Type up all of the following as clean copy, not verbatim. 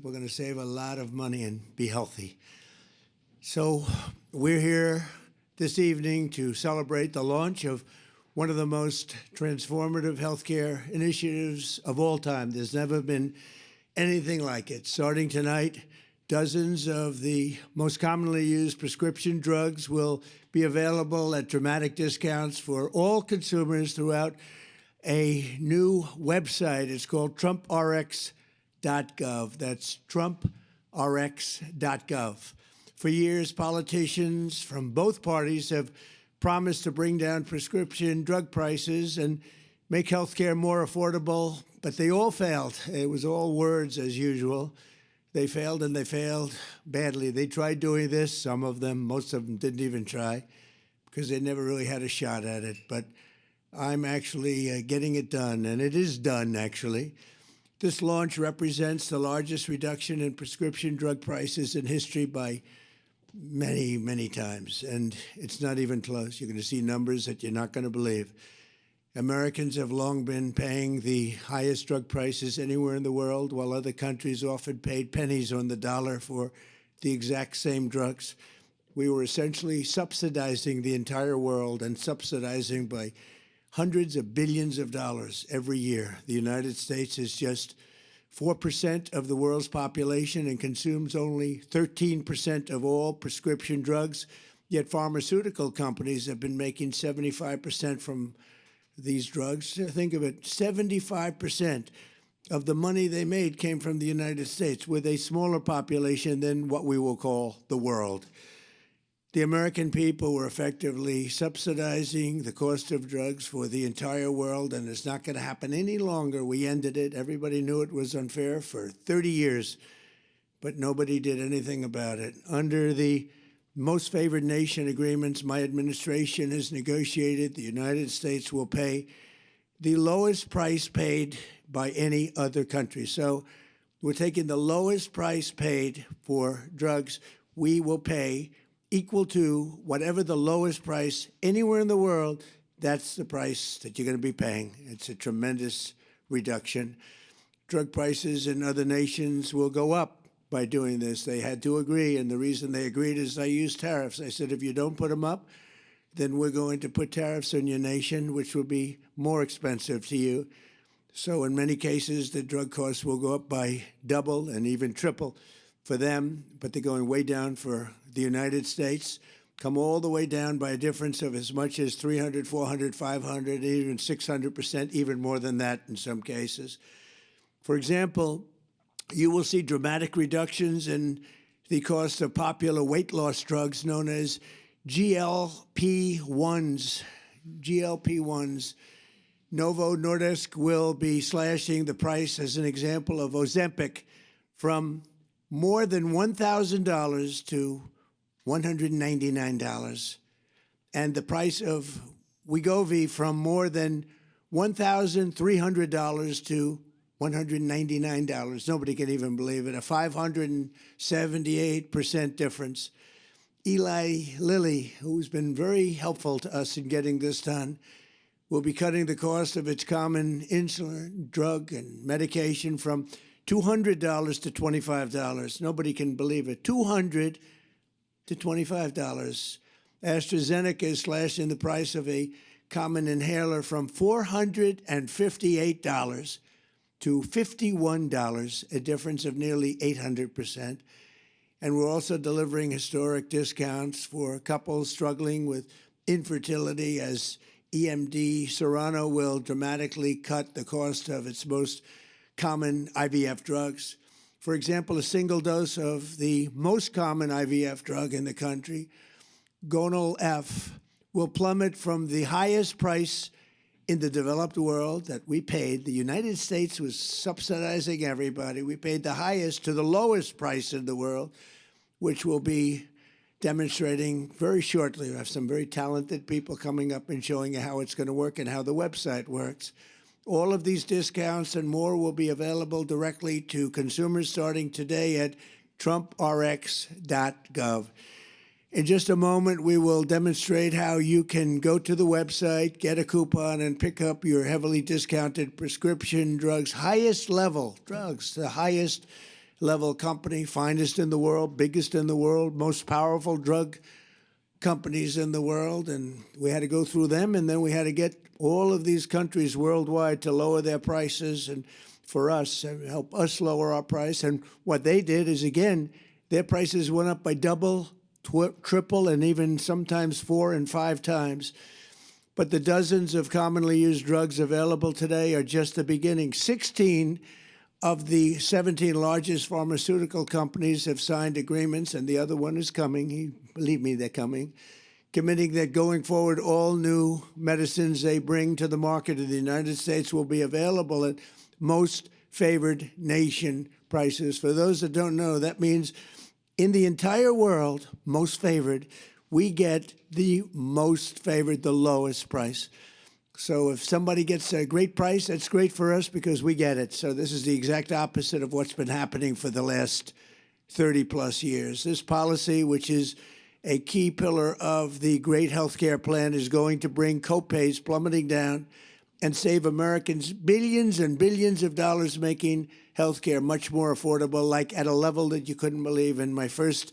We're going to save a lot of money and be healthy. So we're here this evening to celebrate the launch of one of the most transformative healthcare initiatives of all time. There's never been anything like it. Starting tonight, dozens of the most commonly used prescription drugs will be available at dramatic discounts for all consumers throughout a new website. It's called TrumpRx.gov. That's TrumpRx.gov. For years, politicians from both parties have promised to bring down prescription drug prices and make healthcare more affordable, but they all failed. It was all words as usual. They failed, and they failed badly. They tried doing this, some of them, most of them didn't even try, because they never really had a shot at it. But I'm actually getting it done, and it is done, actually. This launch represents the largest reduction in prescription drug prices in history by many, many times, and it's not even close. You're going to see numbers that you're not going to believe. Americans have long been paying the highest drug prices anywhere in the world, while other countries often paid pennies on the dollar for the exact same drugs. We were essentially subsidizing the entire world, and subsidizing by hundreds of billions of dollars every year. The United States is just 4% of the world's population and consumes only 13% of all prescription drugs, yet pharmaceutical companies have been making 75% from these drugs. Think of it, 75% of the money they made came from the United States, with a smaller population than what we will call the world. The American people were effectively subsidizing the cost of drugs for the entire world, and it's not going to happen any longer. We ended it. Everybody knew it was unfair for 30 years, but nobody did anything about it. Under the most favored nation agreements my administration has negotiated, the United States will pay the lowest price paid by any other country. So we're taking the lowest price paid for drugs. We will pay equal to whatever the lowest price anywhere in the world. That's the price that you're going to be paying. It's a tremendous reduction. Drug prices in other nations will go up by doing this. They had to agree, and the reason they agreed is I used tariffs. I said, if you don't put them up, then we're going to put tariffs on your nation, which will be more expensive to you. So in many cases, the drug costs will go up by double and even triple for them, but they're going way down for the United States, come all the way down by a difference of as much as 300, 400, 500, even 600%, even more than that in some cases. For example, you will see dramatic reductions in the cost of popular weight loss drugs known as GLP-1s. GLP-1s. Novo Nordisk will be slashing the price, as an example, of Ozempic from more than $1,000 to $199, and the price of Wegovy from more than $1,300 to $199. Nobody can even believe it. A 578% difference. Eli Lilly, who's been very helpful to us in getting this done, will be cutting the cost of its common insulin, drug, and medication from $200 to $25. Nobody can believe it. $200 to $25. AstraZeneca is slashing the price of a common inhaler from $458 to $51, a difference of nearly 800%. And we're also delivering historic discounts for couples struggling with infertility, as EMD Serrano will dramatically cut the cost of its most common IVF drugs. For example, a single dose of the most common IVF drug in the country, Gonal F, will plummet from the highest price in the developed world that we paid. The United States was subsidizing everybody. We paid the highest to the lowest price in the world, which will be demonstrating very shortly. We have some very talented people coming up and showing you how it's going to work and how the website works. All of these discounts and more will be available directly to consumers starting today at TrumpRx.gov. In just a moment, we will demonstrate how you can go to the website, get a coupon, and pick up your heavily discounted prescription drugs, highest level drugs, the highest level company, finest in the world, biggest in the world, most powerful drug companies in the world. And we had to go through them, and then we had to get all of these countries worldwide to lower their prices and for us, help us lower our price. And what they did is, again, their prices went up by double, triple, and even sometimes 4 and 5 times. But the dozens of commonly used drugs available today are just the beginning. 16 of the 17 largest pharmaceutical companies have signed agreements, and the other one is coming. Believe me, they're coming, committing that going forward, all new medicines they bring to the market in the United States will be available at most favored nation prices. For those that don't know, that means in the entire world, most favored, we get the most favored, the lowest price. So if somebody gets a great price, that's great for us because we get it. So this is the exact opposite of what's been happening for the last 30-plus years. This policy, which is a key pillar of the great healthcare plan, is going to bring copays plummeting down and save Americans billions and billions of dollars, making healthcare much more affordable, like at a level that you couldn't believe. In my first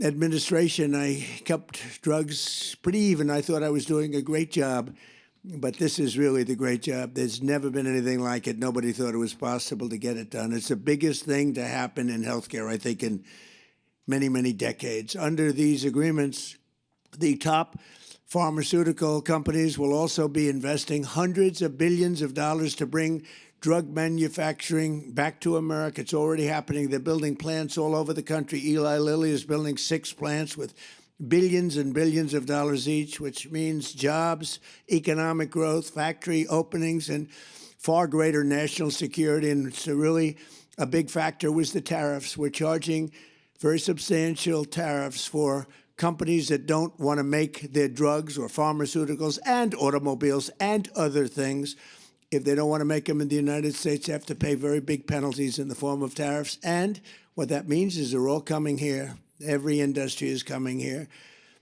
administration, I kept drugs pretty even. I thought I was doing a great job, but this is really the great job. There's never been anything like it. Nobody thought it was possible to get it done. It's the biggest thing to happen in healthcare, I think, in many, many decades. Under these agreements, the top pharmaceutical companies will also be investing hundreds of billions of dollars to bring drug manufacturing back to America. It's already happening. They're building plants all over the country. Eli Lilly is building 6 plants with billions and billions of dollars each, which means jobs, economic growth, factory openings, and far greater national security. And it's really a big factor was the tariffs. We're charging very substantial tariffs for companies that don't want to make their drugs or pharmaceuticals and automobiles and other things. If they don't want to make them in the United States, they have to pay very big penalties in the form of tariffs. And what that means is they're all coming here. Every industry is coming here.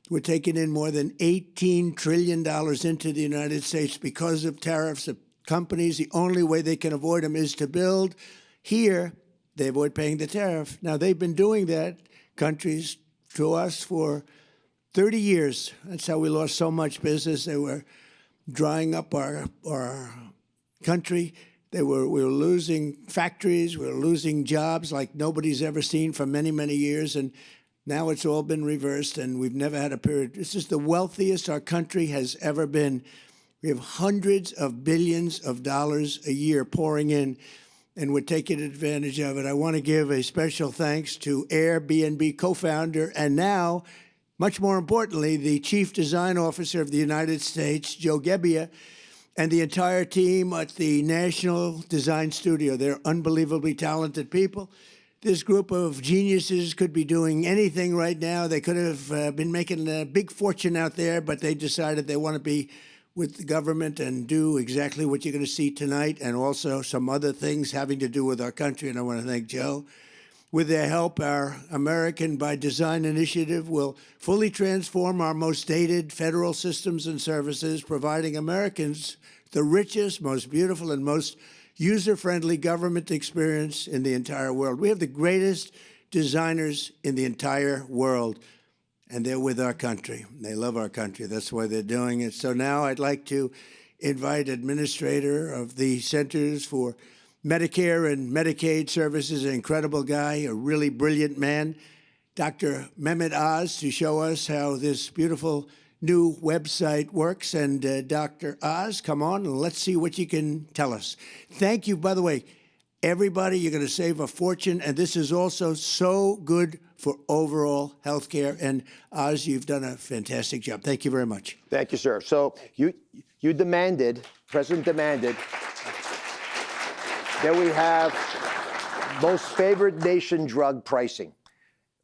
We're taking in more than $18 trillion into the United States because of tariffs. The companies, the only way they can avoid them is to build here. They avoid paying the tariff. Now, they've been doing that, countries, to us for 30 years. That's how we lost so much business. They were drying up our country. We were losing factories. We were losing jobs like nobody's ever seen for many, many years. And now it's all been reversed, and we've never had a period. This is the wealthiest our country has ever been. We have hundreds of billions of dollars a year pouring in, and we're taking advantage of it. I want to give a special thanks to Airbnb co-founder and now, much more importantly, the Chief Design Officer of the United States, Joe Gebbia, and the entire team at the National Design Studio. They're unbelievably talented people. This group of geniuses could be doing anything right now. They could have been making a big fortune out there, but they decided they want to be with the government and do exactly what you're going to see tonight, and also some other things having to do with our country. And I want to thank Joe. With their help, our American by Design initiative will fully transform our most dated federal systems and services, providing Americans the richest, most beautiful, and most user-friendly government experience in the entire world. We have the greatest designers in the entire world, and they're with our country. They love our country. That's why they're doing it. So now I'd like to invite Administrator of the Centers for Medicare and Medicaid Services, an incredible guy, a really brilliant man, Dr. Mehmet Oz, to show us how this beautiful new website works. And Dr. Oz, come on, and let's see what you can tell us. Thank you, by the way, everybody. You're going to save a fortune, and this is also so good for overall health care. And Oz, you've done a fantastic job. Thank you very much. Thank you, sir. So you demanded, President demanded, that we have most favored nation drug pricing,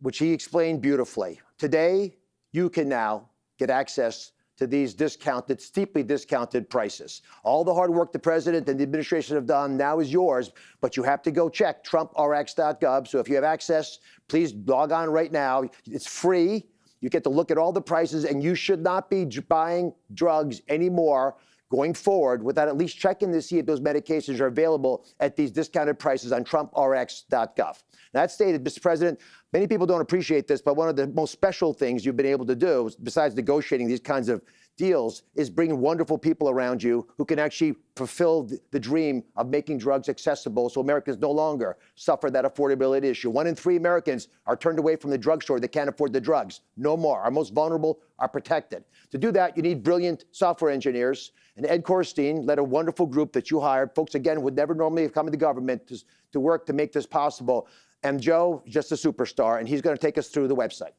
which he explained beautifully. Today, you can now get access to these discounted, steeply discounted prices. All the hard work the president and the administration have done now is yours, but you have to go check TrumpRx.gov. So if you have access, please log on right now. It's free. You get to look at all the prices, and you should not be buying drugs anymore going forward without at least checking to see if those medications are available at these discounted prices on TrumpRx.gov. That stated, Mr. President, many people don't appreciate this, but one of the most special things you've been able to do, besides negotiating these kinds of deals, is bringing wonderful people around you who can actually fulfill the dream of making drugs accessible so Americans no longer suffer that affordability issue. 1 in 3 Americans are turned away from the drugstore. They can't afford the drugs. No more. Our most vulnerable are protected. To do that, you need brilliant software engineers. And Ed Korstein led a wonderful group that you hired. Folks, again, would never normally have come into government to work to make this possible. And Joe, just a superstar, and he's going to take us through the website.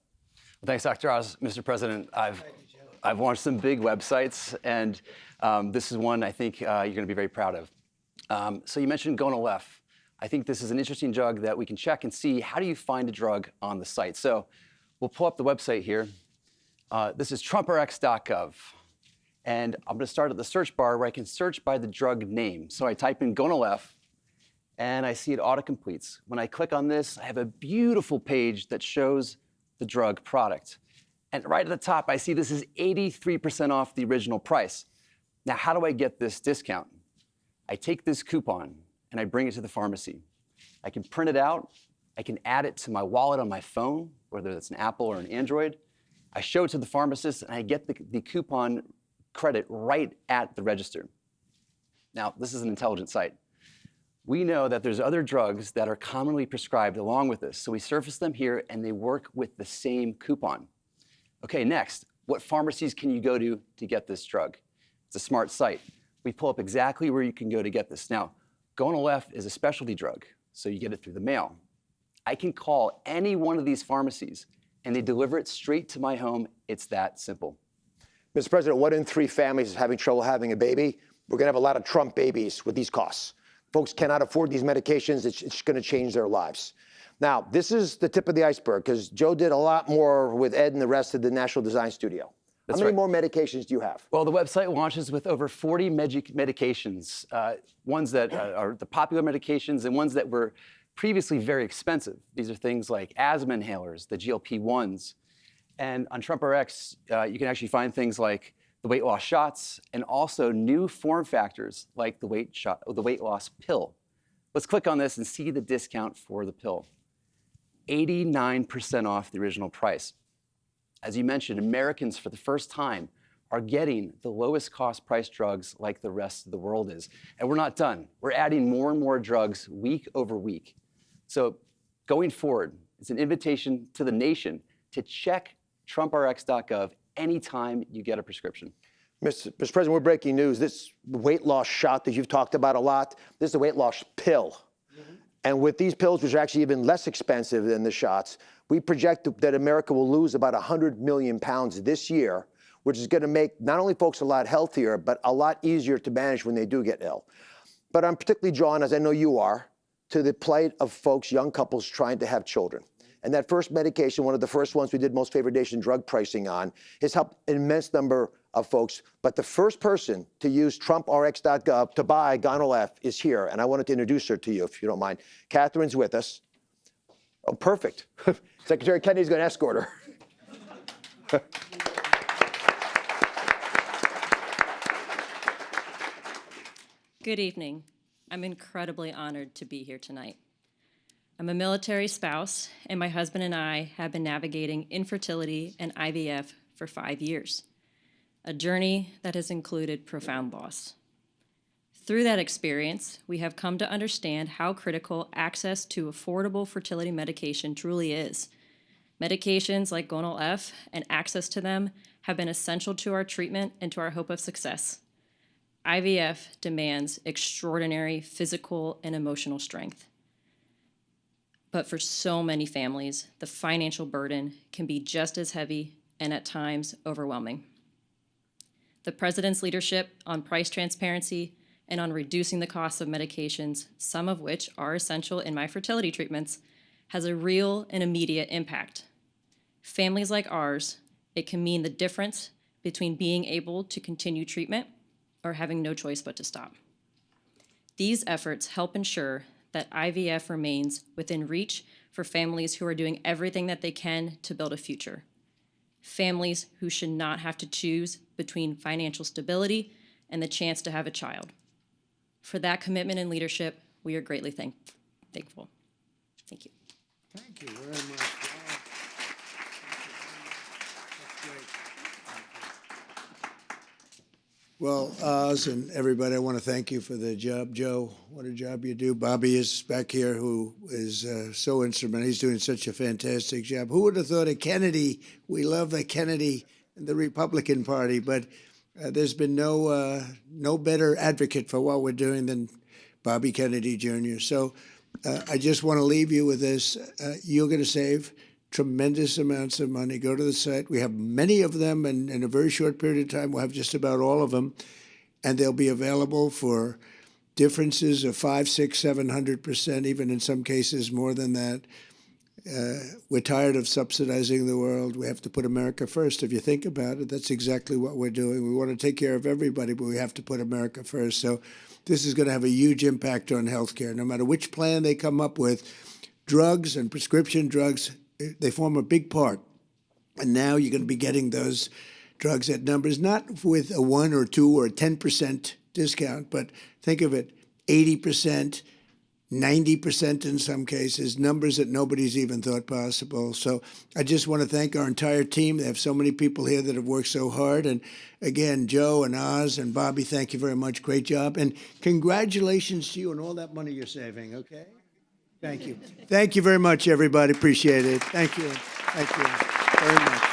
Well, thanks, Dr. Oz. Mr. President, I've launched some big websites, and this is one I think you're going to be very proud of. So you mentioned Gonal-F. I think this is an interesting drug that we can check and see how do you find a drug on the site. So we'll pull up the website here. This is TrumpRx.gov. And I'm going to start at the search bar where I can search by the drug name. So I type in Gonal-F, and I see it autocompletes. When I click on this, I have a beautiful page that shows the drug product. And right at the top, I see this is 83% off the original price. Now, how do I get this discount? I take this coupon and I bring it to the pharmacy. I can print it out. I can add it to my wallet on my phone, whether it's an Apple or an Android. I show it to the pharmacist and I get the coupon credit right at the register. Now, this is an intelligent site. We know that there's other drugs that are commonly prescribed along with this. So we surface them here and they work with the same coupon. Okay, next, what pharmacies can you go to get this drug? It's a smart site. We pull up exactly where you can go to get this. Now, Gonal-F is a specialty drug, so you get it through the mail. I can call any one of these pharmacies and they deliver it straight to my home. It's that simple. Mr. President, 1 in 3 families is having trouble having a baby. We're going to have a lot of Trump babies with these costs. Folks cannot afford these medications. It's going to change their lives. Now, this is the tip of the iceberg, because Joe did a lot more with Ed and the rest of the National Design Studio. How many more medications do you have? Well, the website launches with over 40 medications, ones that are the popular medications and ones that were previously very expensive. These are things like asthma inhalers, the GLP-1s. And on TrumpRx, you can actually find things like the weight loss shots and also new form factors like the weight loss pill. Let's click on this and see the discount for the pill. 89% off the original price. As you mentioned, Americans for the first time are getting the lowest cost price drugs like the rest of the world is. And we're not done. We're adding more and more drugs week over week. So going forward, it's an invitation to the nation to check TrumpRx.gov anytime you get a prescription. Mr. President, we're breaking news. This weight loss shot that you've talked about a lot, this is a weight loss pill. And with these pills, which are actually even less expensive than the shots, we project that America will lose about 100 million pounds this year, which is going to make not only folks a lot healthier, but a lot easier to manage when they do get ill. But I'm particularly drawn, as I know you are, to the plight of folks, young couples trying to have children. And that first medication, one of the first ones we did most favored nation drug pricing on, has helped an immense number of folks. But the first person to use TrumpRx.gov to buy Gonal-F is here. And I wanted to introduce her to you, if you don't mind. Catherine's with us. Oh, perfect. Secretary Kennedy's going to escort her. Good evening. I'm incredibly honored to be here tonight. I'm a military spouse, and my husband and I have been navigating infertility and IVF for 5 years, a journey that has included profound loss. Through that experience, we have come to understand how critical access to affordable fertility medication truly is. Medications like Gonal-F and access to them have been essential to our treatment and to our hope of success. IVF demands extraordinary physical and emotional strength. But for so many families, the financial burden can be just as heavy and at times overwhelming. The President's leadership on price transparency and on reducing the cost of medications, some of which are essential in my fertility treatments, has a real and immediate impact. Families like ours, it can mean the difference between being able to continue treatment or having no choice but to stop. These efforts help ensure that IVF remains within reach for families who are doing everything that they can to build a future. Families who should not have to choose between financial stability and the chance to have a child. For that commitment and leadership, we are greatly thankful. Thank you. Thank you very much. Wow. That's great. Well, Oz and everybody, I want to thank you for the job. Joe, what a job you do. Bobby is back here, who is so instrumental. He's doing such a fantastic job. Who would have thought of Kennedy? We love the Kennedy and the Republican Party, but there's been no better advocate for what we're doing than Bobby Kennedy Jr. So I just want to leave you with this. You're going to save tremendous amounts of money. Go to the site. We have many of them, and in a very short period of time, we'll have just about all of them, and they'll be available for differences of 5, 6, 700%, even in some cases more than that. We're tired of subsidizing the world. We have to put America first. If you think about it, that's exactly what we're doing. We want to take care of everybody, but we have to put America first. So this is going to have a huge impact on healthcare. No matter which plan they come up with, drugs and prescription drugs, they form a big part. And now you're going to be getting those drugs at numbers, not with a 1 or 2 or 10% discount, but think of it, 80%, 90% in some cases, numbers that nobody's even thought possible. So I just want to thank our entire team. They have so many people here that have worked so hard. And again, Joe and Oz and Bobby, thank you very much. Great job. And congratulations to you on all that money you're saving, okay? Thank you. Thank you very much, everybody. Appreciate it. Thank you. Thank you very much.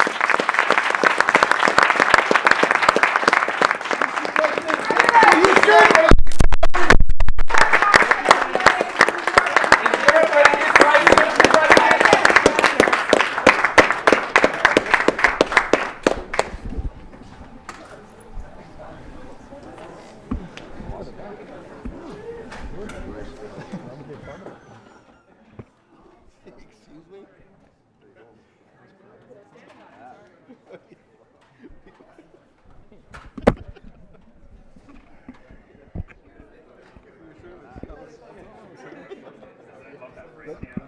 Good.